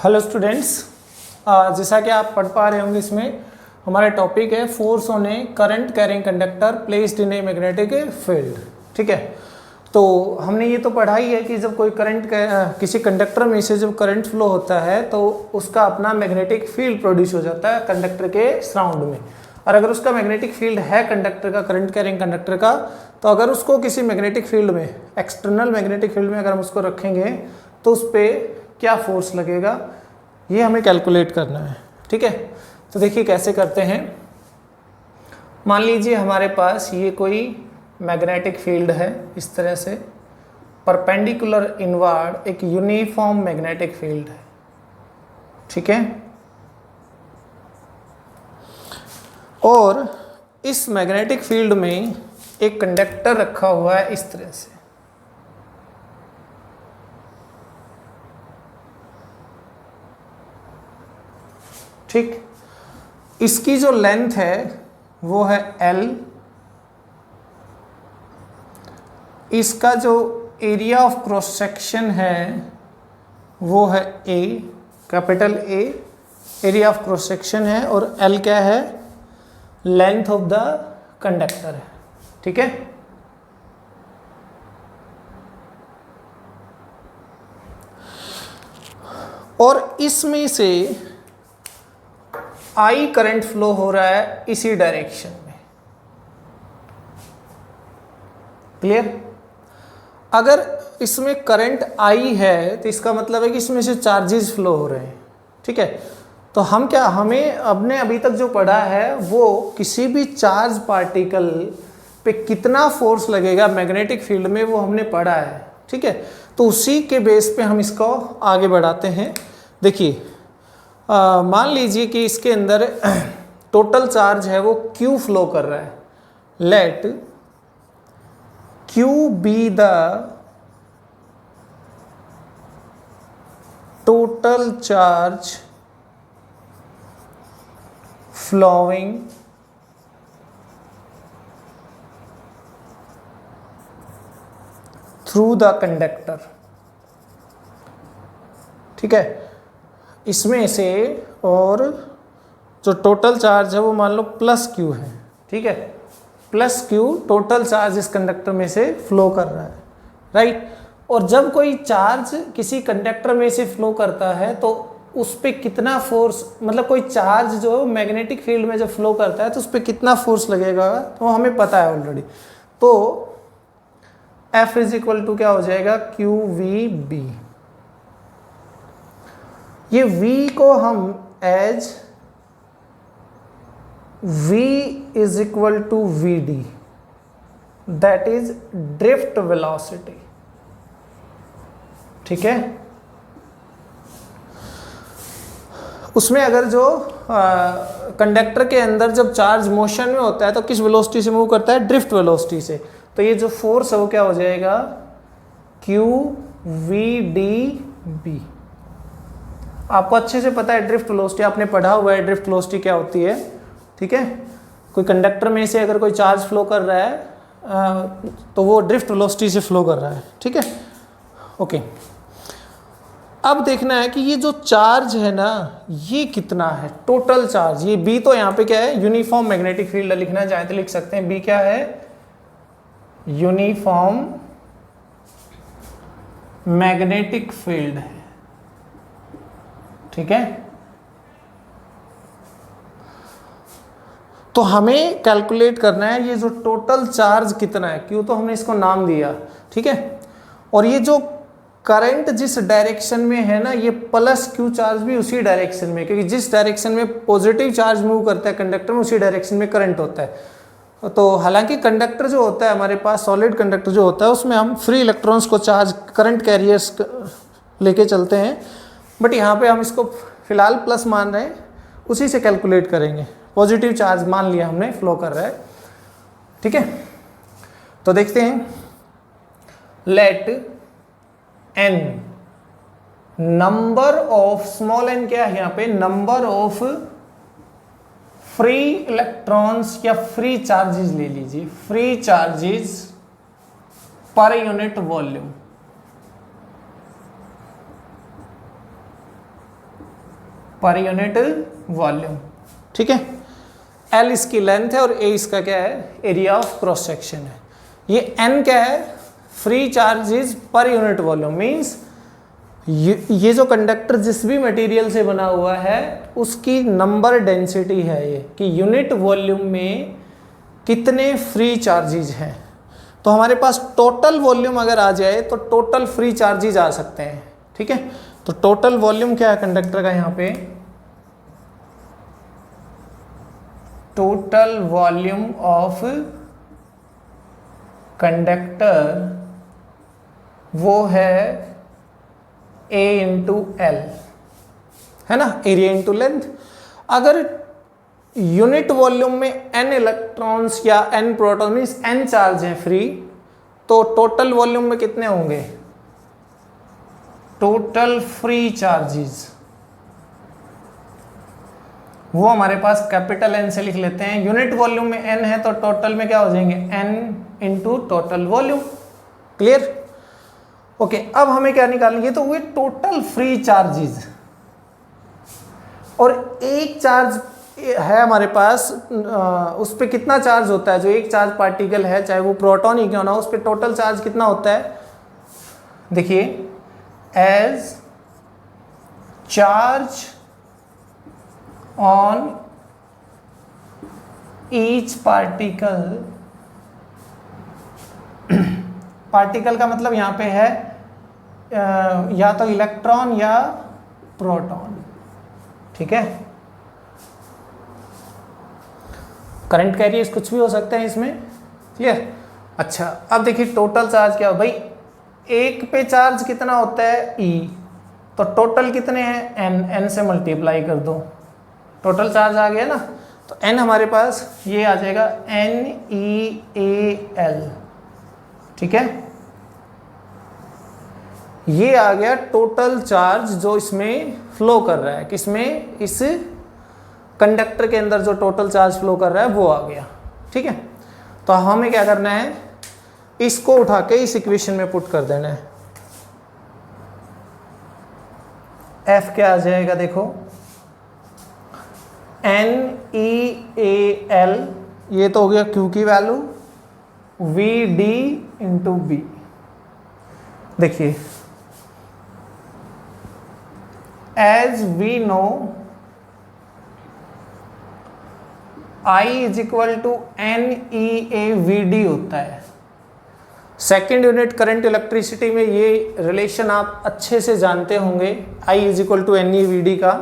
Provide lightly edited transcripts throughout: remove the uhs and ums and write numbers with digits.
Hello students, जैसा कि आप पढ़ पा रहे होंगे इसमें हमारा टॉपिक है force on A current carrying conductor placed in a magnetic field. ठीक है, तो हमने ये तो पढ़ा ही है कि जब कोई करंट किसी कंडक्टर में से जब करंट फ्लो होता है तो उसका अपना मैग्नेटिक फील्ड प्रोड्यूस हो जाता है कंडक्टर के सराउंड में। और अगर उसका मैग्नेटिक फील्ड है कंडक्टर का, करंट कैरिंग कंडक्टर का, तो अगर उसको किसी मैग्नेटिक फील्ड में, एक्सटर्नल मैग्नेटिक फील्ड में अगर हम उसको रखेंगे तो उस पर क्या फोर्स लगेगा ये हमें कैलकुलेट करना है। ठीक है, तो देखिए कैसे करते हैं। मान लीजिए हमारे पास ये कोई मैग्नेटिक फील्ड है, इस तरह से परपेंडिकुलर इनवर्ड एक यूनिफॉर्म मैग्नेटिक फील्ड है। ठीक है, और इस मैग्नेटिक फील्ड में एक कंडक्टर रखा हुआ है इस तरह से। ठीक, इसकी जो लेंथ है वो है L, इसका जो एरिया ऑफ क्रॉस सेक्शन है वो है A, capital A area of cross section है, और L क्या है, लेंथ ऑफ द कंडक्टर है। ठीक है, और इसमें से I करंट फ्लो हो रहा है इसी डायरेक्शन में। क्लियर? अगर इसमें करंट I है तो इसका मतलब है कि इसमें से चार्जेस फ्लो हो रहे हैं। ठीक है, तो हमें अभी तक जो पढ़ा है वो किसी भी चार्ज पार्टिकल पे कितना फोर्स लगेगा मैग्नेटिक फील्ड में वो हमने पढ़ा है। ठीक है, तो उसी के बेस पे हम इसको आगे बढ़ाते हैं। देखिए, मान लीजिए कि इसके अंदर टोटल चार्ज है वो Q फ्लो कर रहा है। Let Q be the total charge flowing through the conductor. ठीक है, इसमें से, और जो टोटल चार्ज है वो मान लो प्लस Q है। ठीक है, प्लस Q टोटल चार्ज इस कंडक्टर में से फ्लो कर रहा है, राइट। और जब कोई चार्ज किसी कंडक्टर में से फ्लो करता है तो उस पर कितना फोर्स, मतलब कोई चार्ज जो मैग्नेटिक फील्ड में जब फ्लो करता है तो उस पर कितना फोर्स लगेगा तो हमें पता है ऑलरेडी। तो F इज इक्वल टू क्या हो जाएगा, QVB। ये V को हम as V is equal to VD, that is drift velocity. ठीक है, उसमें अगर जो कंडक्टर के अंदर जब चार्ज मोशन में होता है तो किस वेलोसिटी से मूव करता है, ड्रिफ्ट वेलोसिटी से। तो ये जो फोर्स है वो क्या हो जाएगा, QVDB। आपको अच्छे से पता है ड्रिफ्ट वेलोसिटी, आपने पढ़ा हुआ है ड्रिफ्ट वेलोसिटी क्या होती है। ठीक है, कोई कंडक्टर में से अगर कोई चार्ज फ्लो कर रहा है तो वो ड्रिफ्ट वेलोसिटी से फ्लो कर रहा है। ठीक है, ओके। अब देखना है कि ये जो चार्ज है ना ये कितना है, टोटल चार्ज। ये B तो यहाँ पे क्या है, यूनिफॉर्म मैग्नेटिक फील्ड लिखना चाहे तो लिख सकते हैं। B क्या है, यूनिफॉर्म मैग्नेटिक फील्ड है। ठीक है, तो हमें कैलकुलेट करना है ये जो टोटल चार्ज कितना है। Q तो हमने इसको नाम दिया। ठीक है, और ये जो करंट जिस डायरेक्शन में है ना, ये प्लस Q चार्ज भी उसी डायरेक्शन में, क्योंकि जिस डायरेक्शन में पॉजिटिव चार्ज मूव करता है कंडक्टर में उसी डायरेक्शन में करंट होता है। तो हालांकि कंडक्टर जो होता है हमारे पास, सॉलिड कंडक्टर जो होता है उसमें हम फ्री इलेक्ट्रॉन्स को चार्ज करंट कैरियर्स लेके चलते हैं, बट यहाँ पे हम इसको फिलहाल प्लस मान रहे हैं, उसी से कैलकुलेट करेंगे। पॉजिटिव चार्ज मान लिया हमने फ्लो कर रहा है। ठीक है, तो देखते हैं। Let N number of, small n क्या है यहाँ पे, नंबर ऑफ फ्री इलेक्ट्रॉन्स या फ्री चार्जेस ले लीजिए, free charges per unit volume. Per unit volume, ठीक है। L इसकी लेंथ है और A इसका क्या है, एरिया ऑफ क्रॉस सेक्शन है। ये N क्या है, free charges per unit volume, means ये जो कंडक्टर जिस भी मटेरियल से बना हुआ है उसकी नंबर डेंसिटी है ये, कि यूनिट वॉल्यूम में कितने फ्री चार्जेस हैं। तो हमारे पास टोटल वॉल्यूम अगर आ जाए तो टोटल फ्री चार्जेस आ सकते हैं, ठीक है। तो टोटल वॉल्यूम क्या है कंडक्टर का, यहाँ पे टोटल वॉल्यूम ऑफ कंडक्टर वो है A इंटू एल, है ना, एरिया इंटू लेंथ। अगर यूनिट वॉल्यूम में n इलेक्ट्रॉन्स या n proton means n charge हैं फ्री, तो टोटल वॉल्यूम में कितने होंगे, टोटल फ्री चार्जेस वो हमारे पास कैपिटल N से लिख लेते हैं। यूनिट वॉल्यूम में n है तो टोटल में क्या हो जाएंगे, n into total volume. Clear? Okay, अब हमें क्या निकालेंगे, तो वो टोटल फ्री चार्जेस, और एक चार्ज है हमारे पास, उस पर कितना चार्ज होता है, जो एक चार्ज पार्टिकल है चाहे वो प्रोटॉन ही क्यों ना, उस पर टोटल चार्ज कितना होता है। देखिए, as charge on each particle, particle का मतलब यहां पे है या तो इलेक्ट्रॉन या प्रोटॉन, ठीक है। करंट कैरियर्स कुछ भी हो सकते हैं इसमें, क्लियर। अच्छा, अब देखिए टोटल चार्ज क्या हो भाई, एक पे चार्ज कितना होता है E, तो टोटल कितने हैं n से मल्टीप्लाई कर दो, टोटल चार्ज आ गया ना। तो n हमारे पास ये आ जाएगा NeAl, ठीक है। ये आ गया टोटल चार्ज जो इसमें फ्लो कर रहा है, किसमें, इस कंडक्टर के अंदर जो टोटल चार्ज फ्लो कर रहा है वो आ गया, ठीक है। तो हमें क्या करना है, इसको उठा के इस इक्वेशन में पुट कर देना है। F क्या आ जाएगा, देखो NeAl, ये तो हो गया Q की वैल्यू, Vd इंटू बी। देखिए, as we know I is equal to NeAVd होता है। सेकेंड यूनिट करंट इलेक्ट्रिसिटी में ये रिलेशन आप अच्छे से जानते होंगे, I is equal to NeVd का।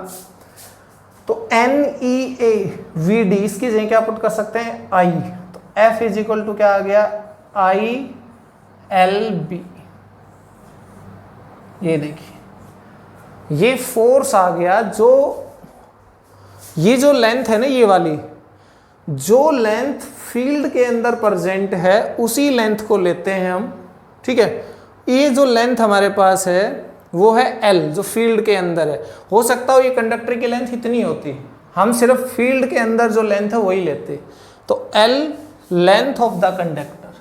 तो NeAVd इसकी जगह क्या पुट कर सकते हैं, I, तो F इज इक्वल टू क्या आ गया, ILB। ये देखिए, ये फोर्स आ गया, जो ये जो लेंथ है ना, ये वाली जो लेंथ फील्ड के अंदर प्रेजेंट है उसी लेंथ को लेते हैं हम, ठीक है। ये जो लेंथ हमारे पास है वो है L, जो फील्ड के अंदर है। हो सकता हो ये कंडक्टर की लेंथ इतनी होती, हम सिर्फ फील्ड के अंदर जो लेंथ है वही लेते। तो L length of the conductor,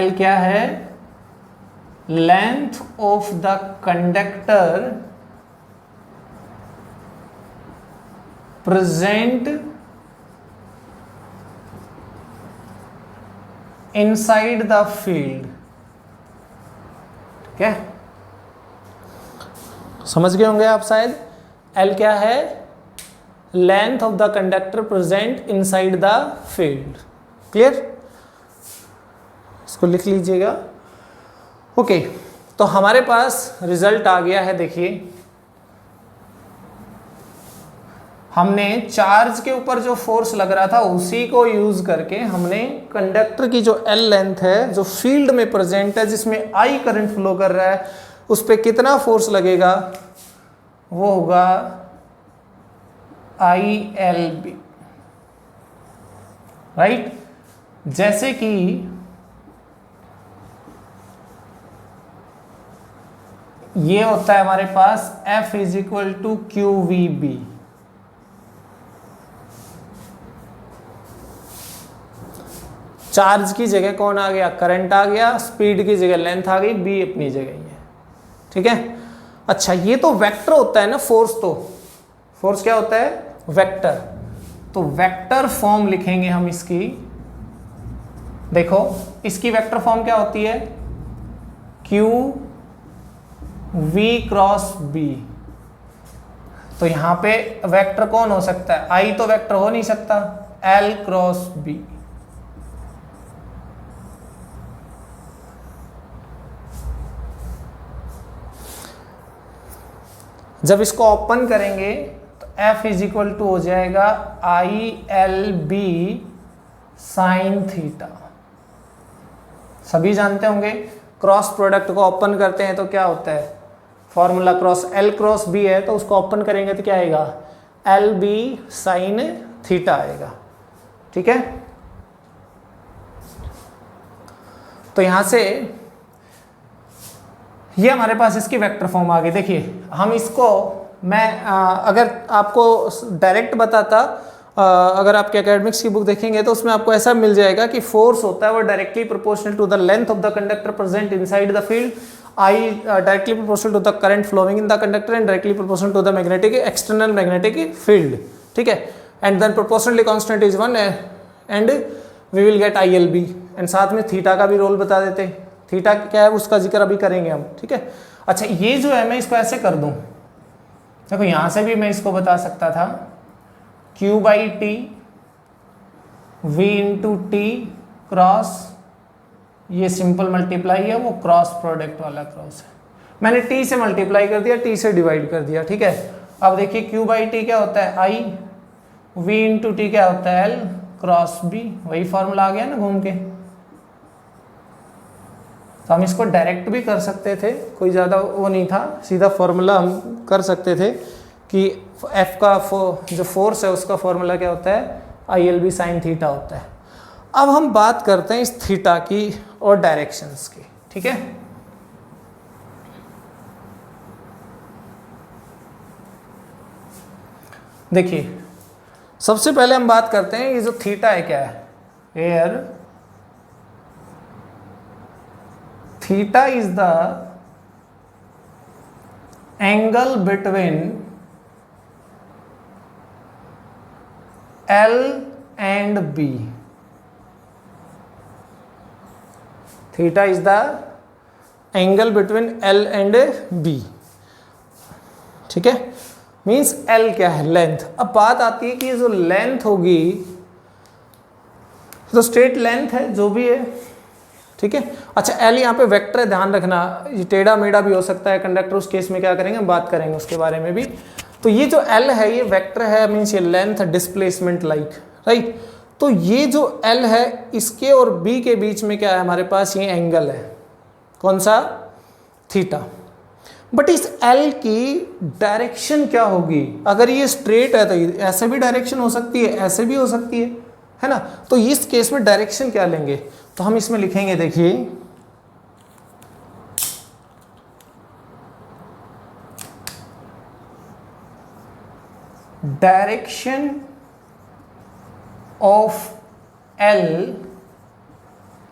L क्या है, length of the conductor present inside the field, ठीक है। समझ गए होंगे आप शायद। L क्या है, length of the conductor present inside the field, clear. इसको लिख लीजिएगा। ओके, तो हमारे पास रिजल्ट आ गया है। देखिए, हमने चार्ज के ऊपर जो फोर्स लग रहा था उसी को यूज करके हमने कंडक्टर की जो L लेंथ है, जो फील्ड में प्रेजेंट है, जिसमें I करंट फ्लो कर रहा है, उस पर कितना फोर्स लगेगा, वो होगा ILB, राइट। जैसे कि ये होता है हमारे पास F is equal to QVB। Charge की जगह कौन आ गया, करंट आ गया, स्पीड की जगह लेंथ आ गई, B अपनी जगह ही है, ठीक है। अच्छा, ये तो वेक्टर होता है ना फोर्स, तो फोर्स क्या होता है? वेक्टर। तो वेक्टर फॉर्म लिखेंगे हम इसकी। देखो इसकी वेक्टर फॉर्म क्या होती है? Q V cross B। तो यहां पे वेक्टर कौन हो सकता है? I तो वेक्टर हो नहीं सकता, L क्रॉस B। जब इसको ओपन करेंगे तो F इज इक्वल टू हो जाएगा ILB साइन थीटा। सभी जानते होंगे क्रॉस प्रोडक्ट को ओपन करते हैं तो क्या होता है? Formula cross L cross B है, तो उसको ओपन करेंगे तो क्या आएगा? LB साइन थीटा आएगा। ठीक है, तो यहां से ये हमारे पास इसकी वेक्टर फॉर्म आ गई। देखिए हम इसको अगर आपको डायरेक्ट बताता, अगर आपके एकेडमिक्स की बुक देखेंगे तो उसमें आपको ऐसा मिल जाएगा कि फोर्स होता है वो directly proportional to the length of the conductor present inside the field, I directly proportional to the current flowing in the conductor and directly proportional to the magnetic external magnetic field. ठीक है, and then proportionally constant is 1 and we will get ILB। And साथ में theta का भी role बता देते। Theta क्या है उसका जिक्र अभी करेंगे हम। ठीक है, अच्छा ये जो है मैं इसको ऐसे कर दूं, देखो यहां से भी मैं इसको बता सकता था Q/T V into T cross, ये सिंपल मल्टीप्लाई है, वो क्रॉस प्रोडक्ट वाला क्रॉस है। मैंने T से मल्टीप्लाई कर दिया, T से डिवाइड कर दिया। ठीक है, अब देखिए Q/T क्या होता है? I, V इंटू टी क्या होता है? L cross B। वही फॉर्मूला आ गया ना घूम के। तो हम इसको डायरेक्ट भी कर सकते थे, कोई ज़्यादा वो नहीं था, सीधा फॉर्मूला हम कर सकते थे कि F का जो फोर्स है उसका फॉर्मूला क्या होता है? ILB साइन थीटा होता है। अब हम बात करते हैं इस थीटा की और डायरेक्शंस की। ठीक है, देखिए सबसे पहले हम बात करते हैं ये जो थीटा है क्या है? Air theta is the angle between L and B। Theta is the angle between L and B। ठीक है, मीन्स L क्या है? लेंथ। अब बात आती है कि ये जो लेंथ होगी तो स्ट्रेट लेंथ है जो भी है। ठीक है, अच्छा L यहाँ पे वेक्टर है, ध्यान रखना, ये टेढ़ा मेढ़ा भी हो सकता है कंडक्टर, उस केस में क्या करेंगे हम बात करेंगे उसके बारे में भी। तो ये जो L है ये वेक्टर है, मीन्स ये लेंथ डिस्प्लेसमेंट लाइक, राइट। तो ये जो L है इसके और B के बीच में क्या है हमारे पास? ये एंगल है, कौन सा? थीटा। बट इस L की डायरेक्शन क्या होगी? अगर ये स्ट्रेट है तो ऐसे भी डायरेक्शन हो सकती है, ऐसे भी हो सकती है ना। तो इस केस में डायरेक्शन क्या लेंगे? तो हम इसमें लिखेंगे, देखिए direction of L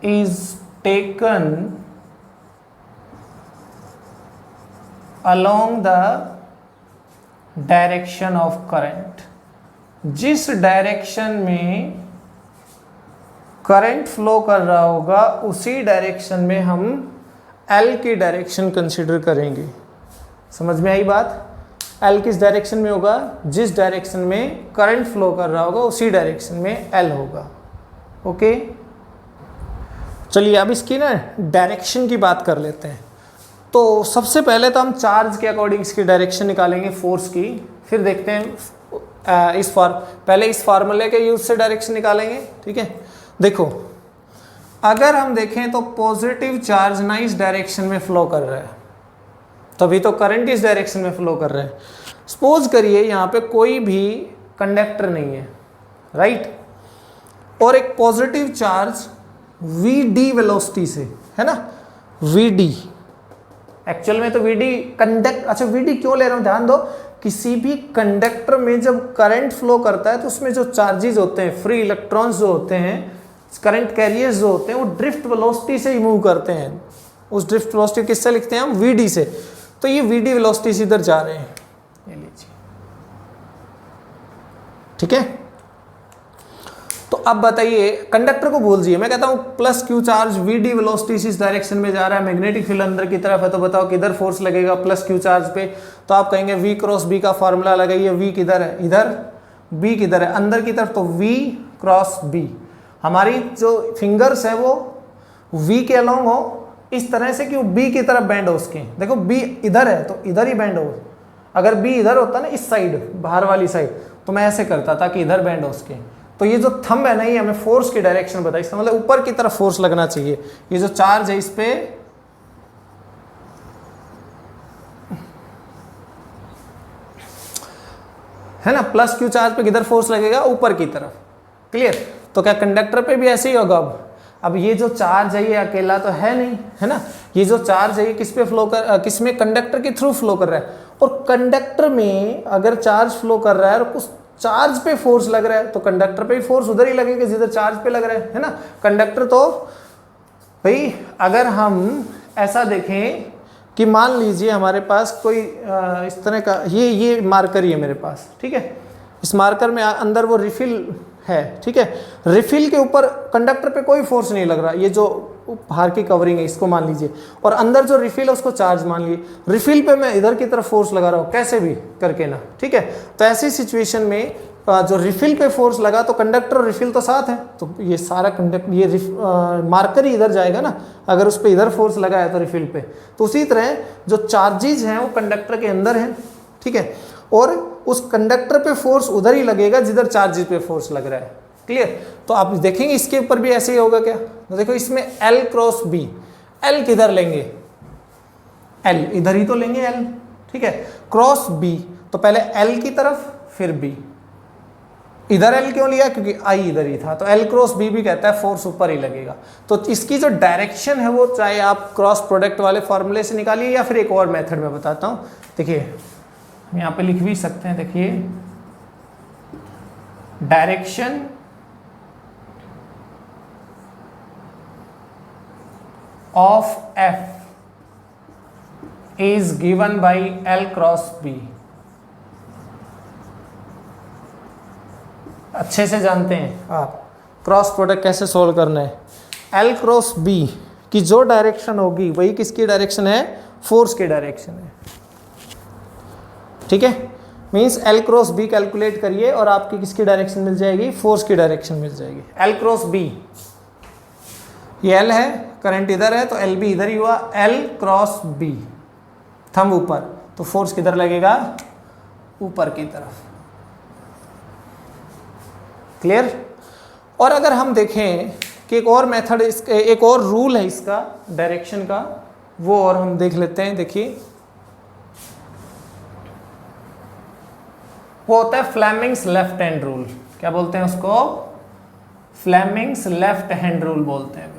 is taken along the direction of current. जिस डायरेक्शन में करंट फ्लो कर रहा होगा उसी डायरेक्शन में हम L की डायरेक्शन कंसीडर करेंगे। समझ में आई बात? L किस डायरेक्शन में होगा? जिस डायरेक्शन में करंट फ्लो कर रहा होगा उसी डायरेक्शन में L होगा। ओके, चलिए अब इसकी ना डायरेक्शन की बात कर लेते हैं। तो सबसे पहले तो हम चार्ज के अकॉर्डिंग इसकी डायरेक्शन निकालेंगे फोर्स की, फिर देखते हैं पहले इस फार्मूले के यूज से डायरेक्शन निकालेंगे। ठीक है, देखो अगर हम देखें तो पॉजिटिव चार्ज ना इस डायरेक्शन में फ्लो कर रहा है, तभी तो करंट इस डायरेक्शन में फ्लो कर रहा है। सपोज करिए यहाँ पे कोई भी कंडक्टर नहीं है, राइट, और एक पॉजिटिव चार्ज Vd वेलोसिटी से है ना, Vd एक्चुअल में तो अच्छा Vd क्यों ले रहा हूँ ध्यान दो, किसी भी कंडक्टर में जब करंट फ्लो करता है तो उसमें जो चार्जेस होते हैं, फ्री इलेक्ट्रॉन्स जो होते हैं, करंट कैरियर्स जो होते हैं, वो ड्रिफ्ट वेलोसिटी से ही मूव करते हैं। उस ड्रिफ्ट वेलोसिटी किससे लिखते हैं हम? Vd से। तो ये Vd वेलोसिटी से इधर जा रहे हैं, ये लीजिए ठीक है। तो अब बताइए कंडक्टर को बोल दीजिए, मैं कहता हूं plus Q charge VD velocity इस डायरेक्शन में जा रहा है, मैग्नेटिक फील्ड अंदर की तरफ है, तो बताओ किधर फोर्स लगेगा प्लस क्यू चार्ज पे। तो आप कहेंगे वी क्रॉस बी का फॉर्मूला लगाइए, वी किधर है इधर, बी किधर है अंदर की तरफ, तो वी क्रॉस बी। हमारी जो फिंगर्स है वो वी के अलोंग हो इस तरह से कि वो बी की तरफ बैंड हो उसके। देखो बी इधर है तो इधर ही बैंड हो, अगर बी इधर होता ना इस साइड बाहर वाली साइड तो मैं ऐसे करता ताकि इधर बैंड हो उसके। तो ये जो थंब है ना ये हमें फोर्स की डायरेक्शन बताई, इसका मतलब ऊपर की तरफ फोर्स लगना चाहिए। ये जो चार्ज है इस पे है ना, प्लस क्यू चार्ज पे किधर फोर्स लगेगा ऊपर की तरफ। क्लियर। तो क्या कंडक्टर पे भी ऐसे ही होगा। अब ये जो चार्ज है ये अकेला तो है नहीं, है ना, ये जो चार्ज है ये किस पे फ्लो कर, किस में, कंडक्टर के थ्रू फ्लो कर रहा है। और कंडक्टर में अगर चार्ज फ्लो कर रहा है और उस चार्ज पे फोर्स लग रहा है तो कंडक्टर पे भी फोर्स उधर ही लगेगा जिधर चार्ज पे लग रहा है ना। कंडक्टर तो भाई अगर हम ऐसा देखें कि मान लीजिए हमारे पास कोई इस तरह का ये मार्कर ही है मेरे पास, ठीक है, इस मार्कर में अंदर वो रिफिल है, ठीक है, रिफिल के ऊपर कंडक्टर पे कोई फोर्स नहीं लग रहा, ये जो बाहर की कवरिंग है इसको मान लीजिए, और अंदर जो रिफिल है उसको चार्ज मान लीजिए, रिफिल पे मैं इधर की तरफ फोर्स लगा रहा हूँ कैसे भी करके ना, ठीक है। तो ऐसी सिचुएशन में जो रिफिल पे फोर्स लगा तो कंडक्टर और रिफिल तो साथ है, तो ये सारा कंडक्टर ये मार्कर ही इधर जाएगा ना, अगर उस पर इधर फोर्स लगा है तो रिफिल पे। तो उसी तरह जो चार्जेज हैं वो कंडक्टर के अंदर हैं, ठीक है, और उस कंडक्टर पे फोर्स उधर ही लगेगा जिधर चार्जेस पे फोर्स लग रहा है। क्लियर। तो आप देखेंगे इसके ऊपर भी ऐसे ही होगा क्या, तो देखो इसमें L क्रॉस B, L किधर लेंगे, L इधर ही तो लेंगे L, ठीक है, क्रॉस B, तो पहले L की तरफ फिर B। इधर L क्यों लिया, क्योंकि I इधर ही था, तो L क्रॉस B भी कहता है फोर्स ऊपर ही लगेगा। तो इसकी जो डायरेक्शन है वो चाहे आप क्रॉस प्रोडक्ट वाले फॉर्मूले से निकालिए या फिर एक और मेथड में बताता हूँ। देखिए यहाँ पे लिख भी सकते हैं, देखिए direction of F is given by L cross B। अच्छे से जानते हैं आप क्रॉस प्रोडक्ट कैसे सोल्व करना है। L क्रॉस B की जो डायरेक्शन होगी वही किसकी डायरेक्शन है, फोर्स की डायरेक्शन है, ठीक है। Means L cross B calculate करिए और आपकी किसकी डायरेक्शन मिल जाएगी, फोर्स की डायरेक्शन मिल जाएगी। L क्रॉस B, ये L है, करंट इधर है तो L भी इधर ही हुआ, L क्रॉस B, थंब ऊपर, तो फोर्स किधर लगेगा, ऊपर की तरफ। क्लियर। और अगर हम देखें कि एक और मेथड, एक और रूल है इसका डायरेक्शन का, वो और हम देख लेते हैं। देखिए वो होता है फ्लेमिंग्स लेफ्ट हैंड रूल। क्या बोलते हैं उसको, फ्लेमिंग्स लेफ्ट हैंड रूल बोलते हैं।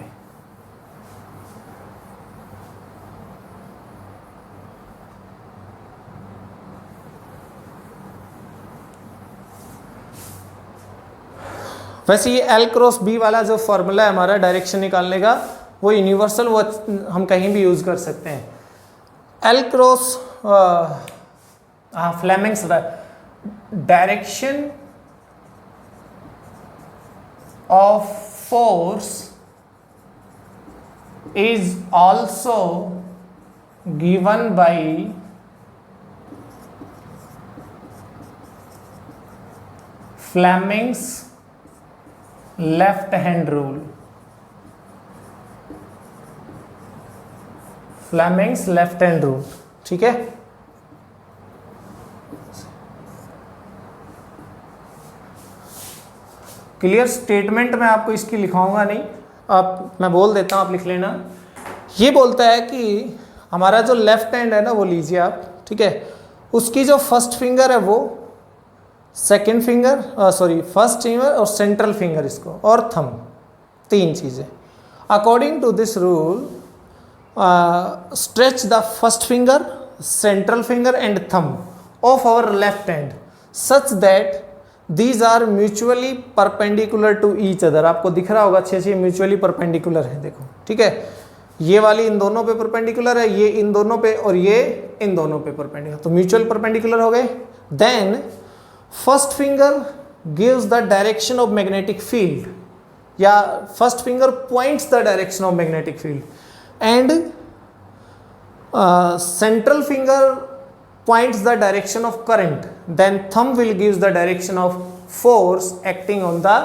वैसे ये L क्रॉस B वाला जो फॉर्मूला है हमारा डायरेक्शन निकालने का, वो यूनिवर्सल, वो हम कहीं भी यूज कर सकते हैं। L cross Fleming's direction of force is also given by Fleming's left hand rule. Fleming's left hand rule, ठीक है। क्लियर। स्टेटमेंट में आपको इसकी लिखाऊंगा नहीं, आप मैं बोल देता हूं, आप लिख लेना। ये बोलता है कि हमारा जो लेफ्ट हैंड है ना वो लीजिए आप, ठीक है, उसकी जो फर्स्ट फिंगर है वो सेकेंड फिंगर, फर्स्ट फिंगर और सेंट्रल फिंगर इसको, और थंब, तीन चीज़ें। According to this rule stretch the first finger, central finger and thumb of our left hand such that these are mutually perpendicular to each other. आपको दिख रहा होगा अच्छे से, म्यूचुअली परपेंडिकुलर है, देखो, ठीक है। ये वाली इन दोनों पे परपेंडिकुलर है, ये इन दोनों पे, और ये इन दोनों पे परपेंडिकुलर, तो म्यूचुअल परपेंडिकुलर हो गए। Then first finger gives the direction of magnetic field, या first finger points the direction of magnetic field and central finger points the direction of current, then thumb will gives the direction of force acting on the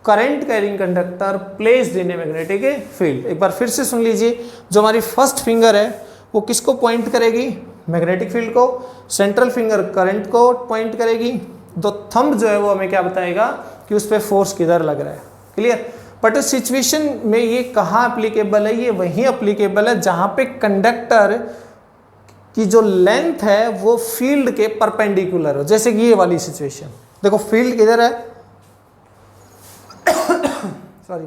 current carrying conductor placed in a magnetic field। एक बार फिर से सुन लीजिए, जो हमारी first finger है वो किसको point करेगी, मैग्नेटिक फील्ड को, सेंट्रल फिंगर करंट को पॉइंट करेगी, तो थंब जो है वो हमें क्या बताएगा कि उस पर फोर्स किधर लग रहा है। क्लियर। बट इस सिचुएशन में ये कहाँ अप्लीकेबल है, ये वहीं अप्लीकेबल है जहाँ पे कंडक्टर की जो लेंथ है वो फील्ड के परपेंडिकुलर हो, जैसे कि ये वाली सिचुएशन। देखो फील्ड किधर है सॉरी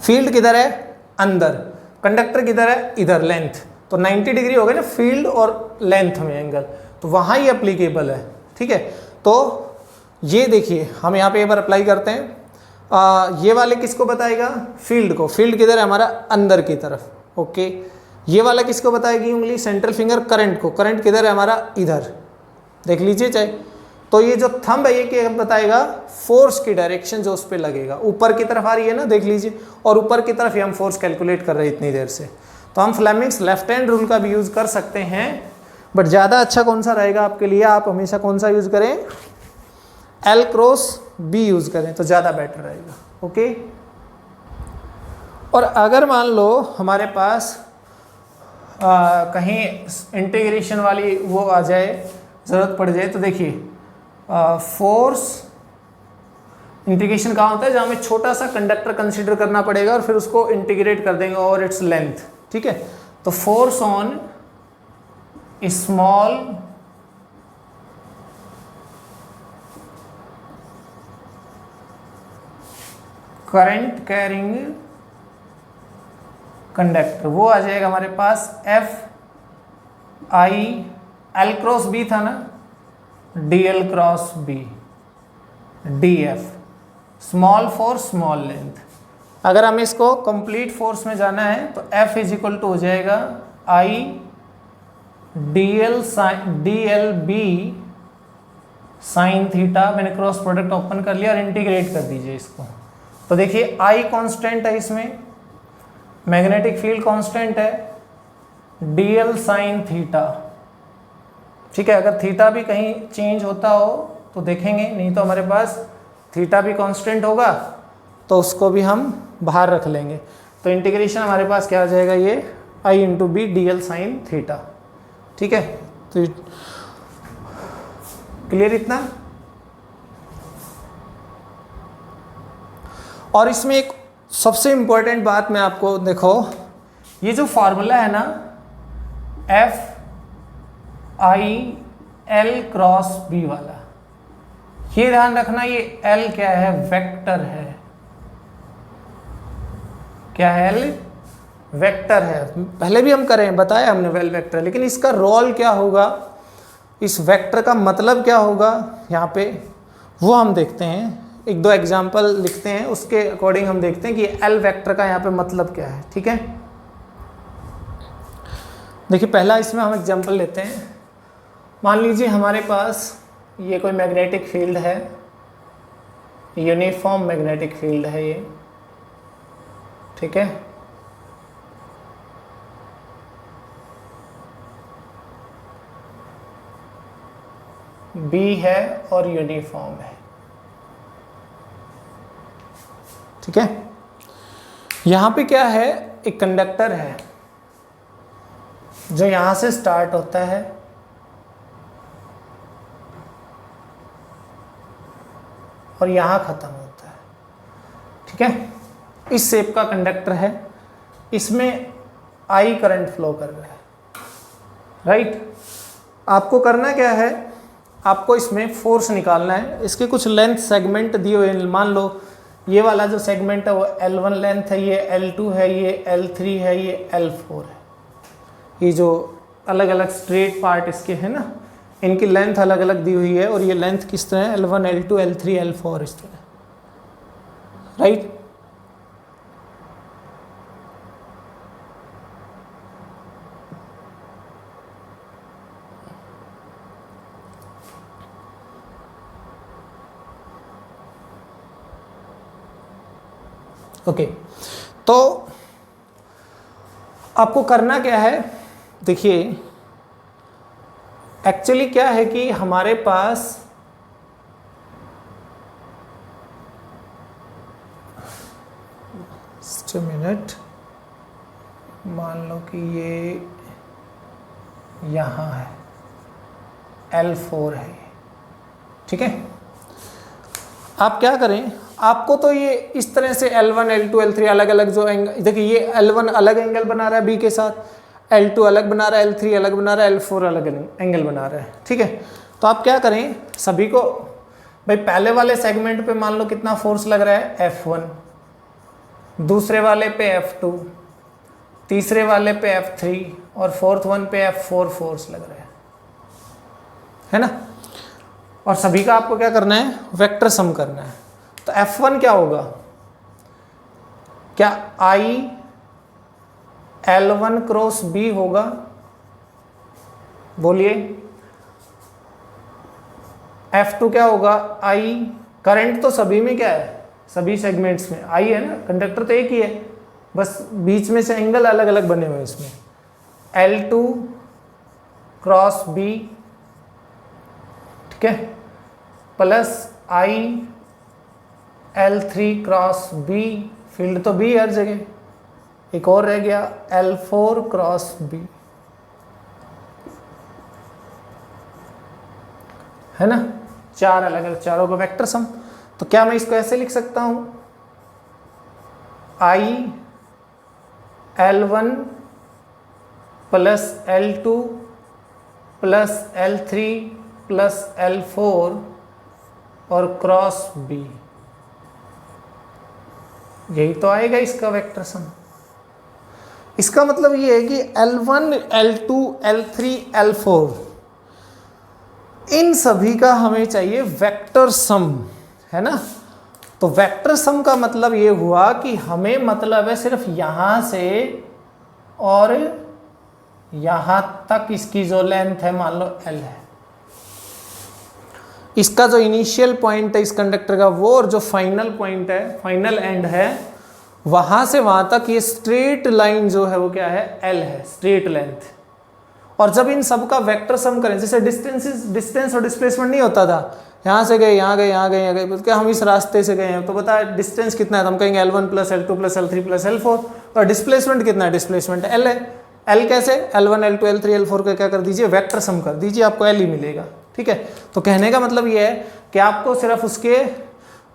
फील्ड किधर है, अंदर, कंडक्टर किधर है, इधर, लेंथ, तो 90 डिग्री हो गए ना फील्ड और लेंथ में एंगल, तो वहाँ ही अप्लीकेबल है। ठीक है, तो ये देखिए हम यहाँ पे एक बार अप्लाई करते हैं। ये वाले किसको बताएगा, फील्ड को, फील्ड किधर है हमारा, अंदर की तरफ। ओके, ये वाला किसको बताएगी उंगली, सेंट्रल फिंगर करंट को, करंट किधर है हमारा, इधर, देख लीजिए चाहे। तो ये जो थंब है ये क्या बताएगा, फोर्स की डायरेक्शन जो उस पर लगेगा, ऊपर की तरफ आ रही है ना, देख लीजिए, और ऊपर की तरफ ही हम फोर्स कैलकुलेट कर रहे हैं इतनी देर से। तो हम फ्लेमिंग्स लेफ्ट हैंड रूल का भी यूज़ कर सकते हैं, बट ज़्यादा अच्छा कौन सा रहेगा आपके लिए, आप हमेशा कौन सा यूज़ करें, L क्रॉस B यूज़ करें तो ज़्यादा बेटर रहेगा। ओके, और अगर मान लो हमारे पास कहीं इंटीग्रेशन वाली वो आ जाए, ज़रूरत पड़ जाए, तो देखिए फोर्स इंटीग्रेशन कहाँ होता है, जहाँ हमें छोटा सा कंडक्टर कंसीडर करना पड़ेगा और फिर उसको इंटीग्रेट कर देंगे ओवर इट्स लेंथ। ठीक है, तो force on small current carrying conductor, वो आ जाएगा हमारे पास F I L cross B था ना, DL cross B DF, small force small length. अगर हमें इसको कंप्लीट फोर्स में जाना है तो F इज इक्वल टू हो जाएगा I DL B sine theta. मैंने क्रॉस प्रोडक्ट ओपन कर लिया और इंटीग्रेट कर दीजिए इसको। तो देखिए I कांस्टेंट है, इसमें मैग्नेटिक फील्ड कांस्टेंट है, DL साइन थीटा। ठीक है, अगर थीटा भी कहीं चेंज होता हो तो देखेंगे, नहीं तो हमारे पास थीटा भी कांस्टेंट होगा तो उसको भी हम बाहर रख लेंगे। तो इंटीग्रेशन हमारे पास क्या आ जाएगा, ये I into B DL sine theta. ठीक है, तो क्लियर इतना। और इसमें एक सबसे इंपॉर्टेंट बात मैं आपको, देखो ये जो फॉर्मूला है ना F I L cross B वाला, ये ध्यान रखना, ये L क्या है, वेक्टर है। क्या है, L वेक्टर है। पहले भी हम करें, बताया हमने वेल वेक्टर, लेकिन इसका रोल क्या होगा, इस वेक्टर का मतलब क्या होगा यहाँ पे, वो हम देखते हैं। एक दो एग्जाम्पल लिखते हैं, उसके अकॉर्डिंग हम देखते हैं कि एल वेक्टर का यहाँ पे मतलब क्या है। ठीक है, देखिए पहला इसमें हम एग्जाम्पल लेते हैं। मान लीजिए हमारे पास ये कोई मैग्नेटिक फील्ड है, यूनिफॉर्म मैग्नेटिक फील्ड है ये। ठीक है, बी है और यूनिफॉर्म है। ठीक है, यहां पे क्या है, एक कंडक्टर है जो यहां से स्टार्ट होता है और यहां खत्म होता है। ठीक है, इस शेप का कंडक्टर है, इसमें आई करंट फ्लो कर रहा है। राइट, आपको करना क्या है, आपको इसमें फोर्स निकालना है। इसके कुछ लेंथ सेगमेंट दिए हुए, मान लो ये वाला जो सेगमेंट है वो L1 लेंथ है, ये L2 है, ये L3 है, ये L4 है। ये जो अलग अलग स्ट्रेट पार्ट इसके हैं ना, इनकी लेंथ अलग अलग दी हुई है, और ये लेंथ किस तरह है, L1 L2 L3 L4 इस तरह। राइट, ओके, तो आपको करना क्या है, देखिए एक्चुअली क्या है कि हमारे पास मिनट, मान लो कि ये यहाँ है L4 है, ठीक है। आप क्या करें, आपको तो ये इस तरह से L1 L2 L3 अलग अलग जो एंगल, देखिए ये L1 अलग एंगल बना रहा है B के साथ, L2 अलग बना रहा है, L3 अलग बना रहा है, L4 अलग एंगल बना रहा है, ठीक है। तो आप क्या करें, सभी को भाई पहले वाले सेगमेंट पे मान लो कितना फोर्स लग रहा है F1, दूसरे वाले पे F2, तीसरे वाले पे F3 और फोर्थ वन पे F4 फोर्स लग रहा है ना। और सभी का आपको क्या करना है, वेक्टर सम करना है। तो F1 क्या होगा, क्या I L1 क्रॉस B होगा, बोलिए। F2 क्या होगा, I, करंट तो सभी में क्या है, सभी सेगमेंट्स में I है ना, कंडक्टर तो एक ही है, बस बीच में से एंगल अलग अलग बने हुए हैं इसमें। L2 क्रॉस B, ठीक है, plus I L3 cross B, field तो B हर जगह, एक और रह गया L4 क्रॉस B, है ना, चार अलग अलग, चारों का वेक्टर सम। तो क्या मैं इसको ऐसे लिख सकता हूं, I L1 plus L2 plus L3 plus L4 और क्रॉस B, यही तो आएगा इसका वेक्टर सम। इसका मतलब ये है कि L1 L2 L3 L4 इन सभी का हमें चाहिए वेक्टर सम, है ना। तो वेक्टर सम का मतलब ये हुआ कि हमें मतलब है सिर्फ यहां से और यहां तक इसकी जो लेंथ है मान लो L है, इसका जो इनिशियल पॉइंट है इस कंडक्टर का वो, और जो फाइनल पॉइंट है, फाइनल एंड है, वहां से वहां तक ये स्ट्रेट लाइन जो है वो क्या है, L है, स्ट्रेट लेंथ। और जब इन सब का वेक्टर सम करें, जैसे डिस्टेंस और डिस्प्लेसमेंट नहीं होता था, यहाँ से गए यहाँ गए यहाँ गए यहाँ गए, क्या हम इस रास्ते से गए हैं, तो बता डिस्टेंस कितना है, तो हम कहेंगे L1 plus L2 plus L3 plus L4, और डिस्प्लेसमेंट कितना है, डिस्प्लेसमेंट L है। L कैसे, L1 L2 L3 L4 का क्या कर दीजिए, वेक्टर सम कर दीजिए, आपको L ही मिलेगा, ठीक है। तो कहने का मतलब ये है कि आपको सिर्फ उसके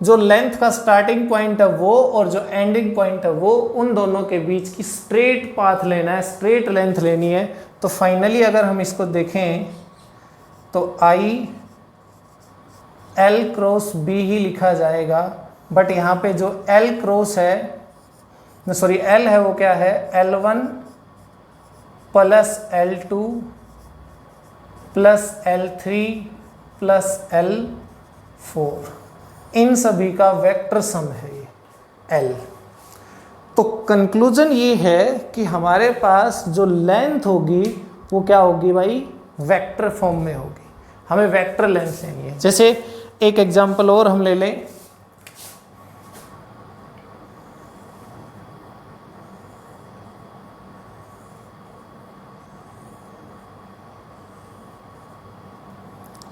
जो लेंथ का स्टार्टिंग पॉइंट है वो और जो एंडिंग पॉइंट है वो, उन दोनों के बीच की स्ट्रेट पाथ लेना है, स्ट्रेट लेंथ लेनी है। तो फाइनली अगर हम इसको देखें तो I L क्रॉस B ही लिखा जाएगा, बट यहाँ पे जो L क्रॉस है, सॉरी L है, वो क्या है, L1 plus L2 plus L3 plus L4, इन सभी का वेक्टर सम है ये L। तो कंक्लूजन ये है कि हमारे पास जो लेंथ होगी वो क्या होगी भाई, वेक्टर फॉर्म में होगी, हमें वेक्टर लेंथ लेनी है। जैसे एक एग्जांपल और हम ले लें,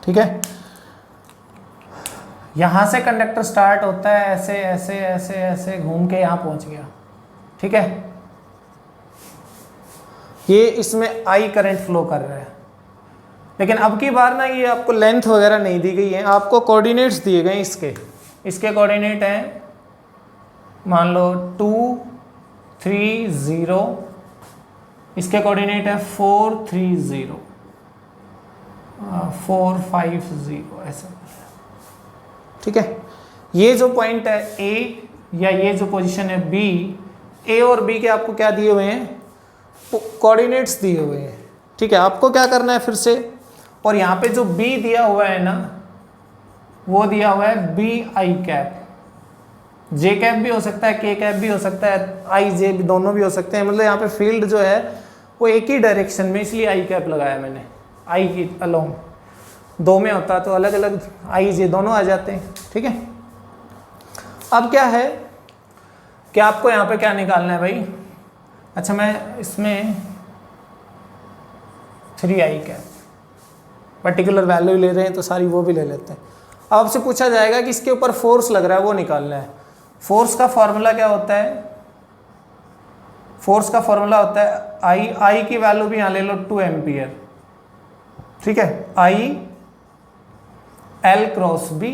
ठीक है, यहां से कंडक्टर स्टार्ट होता है, ऐसे ऐसे ऐसे ऐसे घूम के यहां पहुंच गया, ठीक है, ये इसमें I करंट फ्लो कर रहा है। लेकिन अब की बार ना ये आपको लेंथ वगैरह नहीं दी गई है, आपको कोऑर्डिनेट्स दिए गए इसके कोऑर्डिनेट हैं मान लो 2 3 0, इसके कोऑर्डिनेट है 4 3 0 4 5 0, ऐसा, ठीक है। ये जो पॉइंट है A या ये जो पोजीशन है B, A और B के आपको क्या दिए हुए हैं, कोऑर्डिनेट्स दिए हुए हैं, ठीक है। आपको क्या करना है फिर से, और यहाँ पे जो B दिया हुआ है ना, वो दिया हुआ है B I cap, J cap भी हो सकता है, K कैप भी हो सकता है, I J भी, दोनों भी हो सकते हैं। मतलब यहाँ पे फील्ड जो है वो एक ही डायरेक्शन में, इसलिए I कैप लगाया मैंने, I की अलोंग, दो में होता तो अलग अलग I J दोनों आ जाते हैं, ठीक है। अब क्या है, कि आपको यहाँ पे क्या निकालना है भाई। अच्छा मैं इसमें 3i कैप पर्टिकुलर वैल्यू ले रहे हैं तो सारी वो भी ले लेते हैं। अब आपसे पूछा जाएगा कि इसके ऊपर फोर्स लग रहा है वो निकालना है। फोर्स का फॉर्मूला क्या होता है, फोर्स का फॉर्मूला होता है आई की वैल्यू भी यहाँ ले लो 2 एम्पियर, ठीक है, आई एल क्रॉस बी,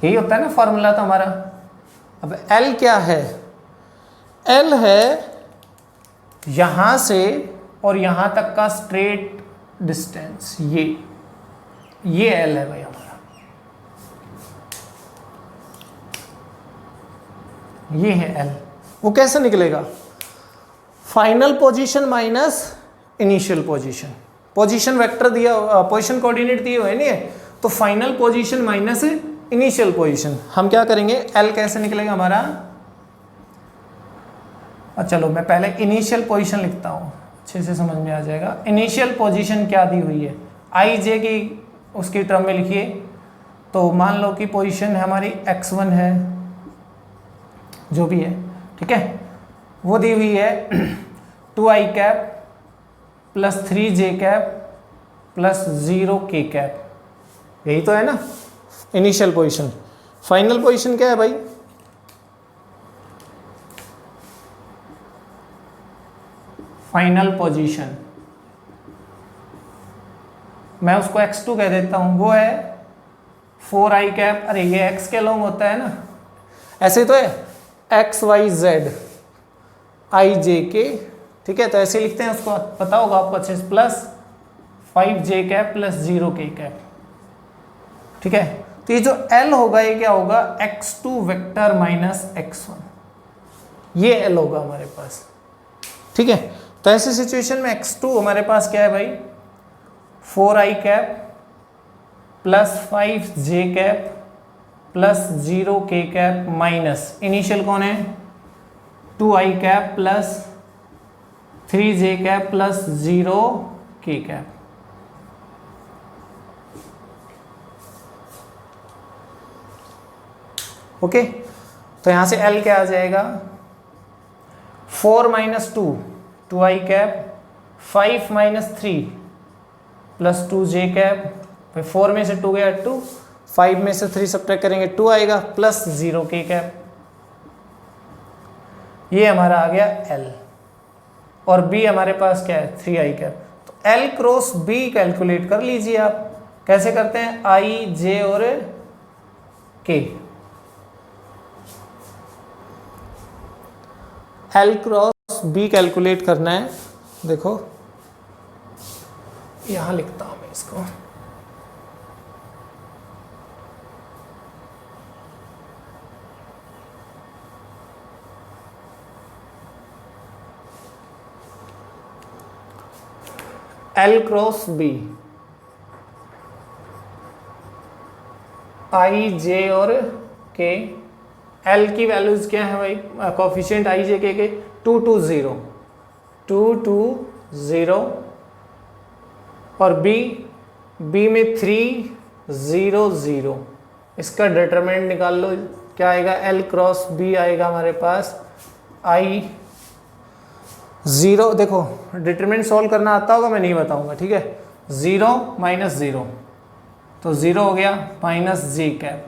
यही होता है ना फॉर्मूला तो हमारा। अब एल क्या है, एल है यहां से और यहां तक का स्ट्रेट डिस्टेंस, ये एल है भाई हमारा, ये है एल। वो कैसे निकलेगा, final position minus initial position, position vector दिया, पोजीशन कोऑर्डिनेट दिए हुए नहीं है, तो final position minus initial position. हम क्या करेंगे, एल कैसे निकलेगा हमारा, चलो मैं पहले इनिशियल पोजीशन लिखता हूँ, अच्छे से समझ में आ जाएगा। इनिशियल पोजीशन क्या दी हुई है, आई जे की उसकी टर्म में लिखिए, तो मान लो कि पोजीशन है हमारी x1 है, जो भी है, ठीक है, वो दी हुई है 2i cap plus 3j cap plus 0k cap, यही तो है ना इनिशियल पोजीशन। फाइनल पोजीशन क्या है भाई, फाइनल पोजीशन मैं उसको x2 कह देता हूं, वो है 4i कैप, अरे ये x के लॉन्ग होता है ना, ऐसे तो है x y z i j k, ठीक है, तो ऐसे लिखते हैं उसको, पता होगा आपको अच्छे से, plus 5j cap plus 0k cap, ठीक है। तो ये जो L होगा ये क्या होगा, x2 वेक्टर माइनस x1, ये L होगा हमारे पास, ठीक है। तो ऐसे सिचुएशन में x2 हमारे पास क्या है भाई, 4i cap plus 5j cap plus 0k cap minus initial कौन है 2i cap plus 3j cap plus 0k cap. Okay, तो यहां से L क्या आ जाएगा, 4 minus 2 2i cap, 5 minus 3 plus 2j cap, फिर 4 में से 2 गया 2, 5 में से 3 सब्ट्रैक्ट करेंगे 2 आएगा प्लस 0k कैप, ये हमारा आ गया L। और B हमारे पास क्या है 3i कैप, तो L क्रॉस B कैलकुलेट कर लीजिए आप, कैसे करते हैं, I J और K, L cross B calculate करना है, देखो यहां लिखता हूं मैं इसको, L cross B, I J और K, L की वैल्यूज क्या है भाई, कोफिशिएंट I J K के 2 2 0 2 2 0, और B में 3 0 0, इसका डिटरमिनेंट निकाल लो, क्या आएगा, L क्रॉस B आएगा हमारे पास I 0, देखो डिटरमिनेंट सॉल्व करना आता होगा, मैं नहीं बताऊंगा, ठीक है, 0 माइनस 0, तो 0 हो गया माइनस j कैप,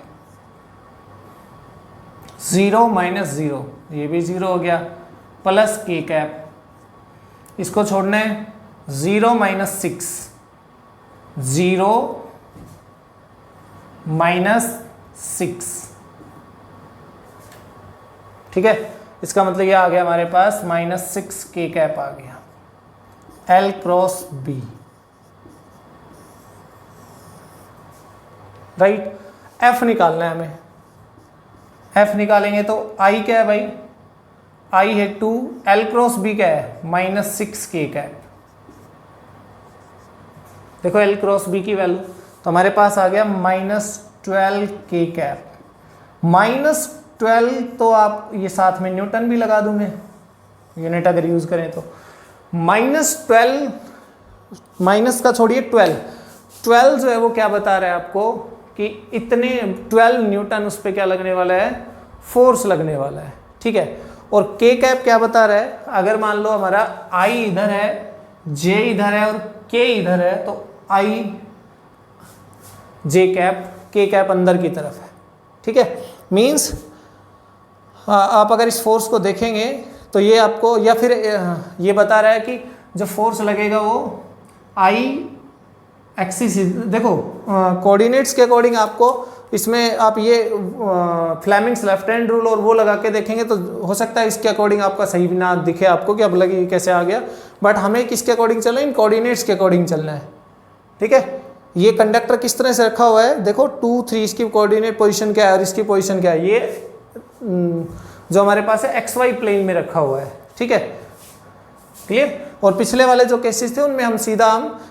0 माइनस 0, ये भी 0 हो गया, प्लस k कैप, इसको छोड़ना है 0 माइनस 6, 0 माइनस 6, ठीक है, इसका मतलब ये आ गया हमारे पास माइनस 6k कैप आ गया, L cross B, right. F निकालना है हमें, F निकालेंगे तो I क्या है भाई, I है 2, L क्रॉस B क्या है माइनस 6k कैप, देखो L क्रॉस B की वैल्यू, तो हमारे पास आ गया माइनस 12k कैप, माइनस 12, तो आप ये साथ में न्यूटन भी लगा दूंगे, यूनिट अगर यूज करें तो, माइनस 12, माइनस का छोड़िए 12 जो है वो क्या बता रहा है आपको कि इतने 12 न्यूटन उस पर क्या लगने वाला है, फोर्स लगने वाला है, ठीक है। और के कैप क्या बता रहा है, अगर मान लो हमारा आई इधर है, जे इधर है और के इधर है, तो आई जे कैप, के कैप अंदर की तरफ है, ठीक है। मीन्स आप अगर इस फोर्स को देखेंगे तो ये आपको, या फिर ये बता रहा है कि जो फोर्स लगेगा वो आई एक्सिस, देखो कोऑर्डिनेट्स के अकॉर्डिंग आपको इसमें आप ये फ्लेमिंग्स लेफ्ट हैंड रूल और वो लगा के देखेंगे तो हो सकता है इसके अकॉर्डिंग आपका सही भी ना दिखे आपको कि अब लगे कैसे आ गया, बट हमें किसके अकॉर्डिंग चलना है, इन कोऑर्डिनेट्स के अकॉर्डिंग चलना है, ठीक है। ये कंडक्टर किस तरह से रखा हुआ है, देखो 2, 3 इसकी कोऑर्डिनेट पोजीशन क्या है और इसकी पोजीशन क्या है, ये जो हमारे पास है एक्स वाई प्लेन में रखा हुआ है, ठीक है, क्लियर। और पिछले वाले जो केसेस थे उनमें हम सीधा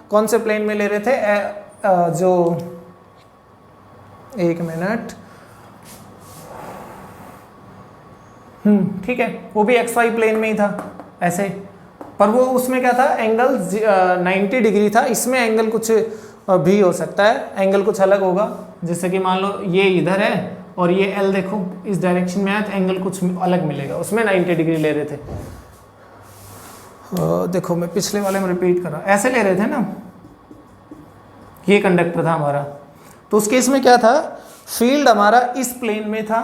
कौन से प्लेन में ले रहे थे, जो एक मिनट, ठीक है, वो भी एक्स वाई प्लेन में ही था ऐसे, पर वो उसमें क्या था, एंगल 90 डिग्री था, इसमें एंगल कुछ भी हो सकता है, एंगल कुछ अलग होगा, जैसे कि मान लो ये इधर है और ये एल देखो इस डायरेक्शन में आया तो एंगल कुछ अलग मिलेगा, उसमें 90 डिग्री ले रहे थे। देखो मैं पिछले वाले में रिपीट कर रहा हूँ, ऐसे ले रहे थे ना, ये कंडक्टर था हमारा, तो उस केस में क्या था, फील्ड हमारा इस प्लेन में था,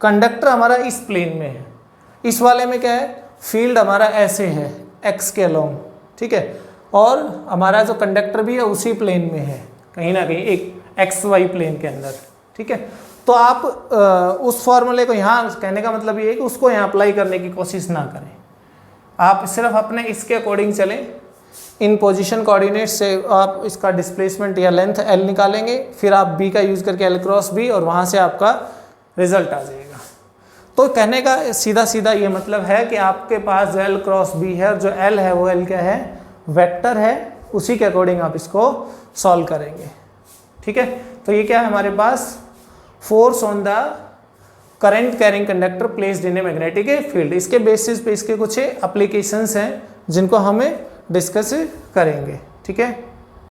कंडक्टर हमारा इस प्लेन में है, इस वाले में क्या है, फील्ड हमारा ऐसे है एक्स के अलोंग, ठीक है, और हमारा जो कंडक्टर भी है उसी प्लेन में है, कहीं ना कहीं एक एक्स वाई प्लेन के अंदर, ठीक है। तो आप उस फॉर्मूले को यहाँ कहने का मतलब ये है कि उसको यहाँ अप्लाई करने की कोशिश ना करें, आप सिर्फ अपने इसके अकॉर्डिंग चलें, इन पोजीशन कोऑर्डिनेट से आप इसका डिस्प्लेसमेंट या लेंथ एल निकालेंगे, फिर आप बी का यूज़ करके एल क्रॉस बी, और वहाँ से आपका रिजल्ट आ जाएगा। तो कहने का सीधा सीधा ये मतलब है कि आपके पास जो एल क्रॉस बी है और जो एल है वो एल क्या है, वेक्टर है, उसी के अकॉर्डिंग आप इसको सॉल्व करेंगे, ठीक है। तो ये क्या है हमारे पास, force on the current carrying conductor placed in a magnetic field, इसके बेसिस पे इसके कुछ एप्लीकेशंस हैं जिनको हमें डिस्कस करेंगे, ठीक है।